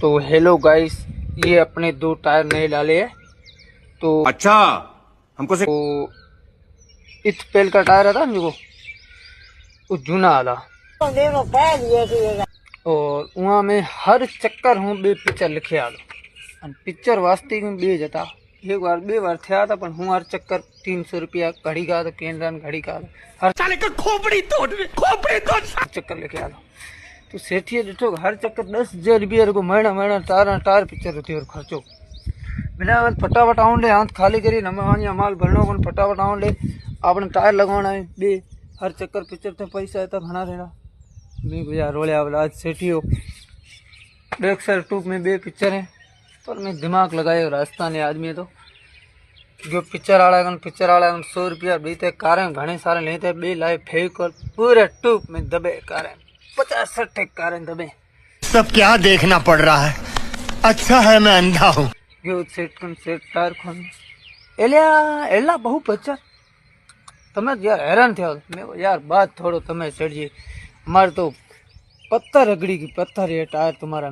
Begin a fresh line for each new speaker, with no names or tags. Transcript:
तो hello guys, ये अपने 2 टायर नए डाले हैं। तो
अच्छा हमको से
तो इस पेल का टायर था ना वो जूना वाला, और वहाँ में हर चक्कर हूँ बे पिक्चर लिखे आलो। पिक्चर वास्तविक में बे जता एक बार बे बार थे था, पर हूँ हर चक्कर 300 रुपया घड़ी का तो केंद्र घड़ी का हर
खोपड़ी तोड़
चक्कर लेके आलो। तो सेठिए ॾिठो हर चक्कर 10,000 रुपया को महीना महीना टायर पिक्चर होती और खर्चो बिना फटाफट आउं ले हाथ खाली करी नमानिया माल भरनो को फटाफट आउं ले आपने टायर लगवाना है बे हर चक्कर पिक्चर थे पैसा है घना रहना मैं यार रोले आवला आज सेठियो बैक साइड टूक में बे पिक्चर है, पर मैं दिमाग लगाए राजस्थानी आदमी है तो जो पिक्चर वाला 100 रुपया बीते कारें घने सारे लेते बे लाए फेविकॉल पूरे टूक में दबे कारें 50-60 कारें दबे।
सब क्या देखना पड़ रहा है। अच्छा है मैं अंधा हूँ।
गयो सेट टायर खोन एला बहु पिक्चर तमे यार हैरान थे मैं यार बात थोड़ो तमे सेठ जी हमारे तो पत्थर रगड़ी की पत्थर ये टायर तुम्हारा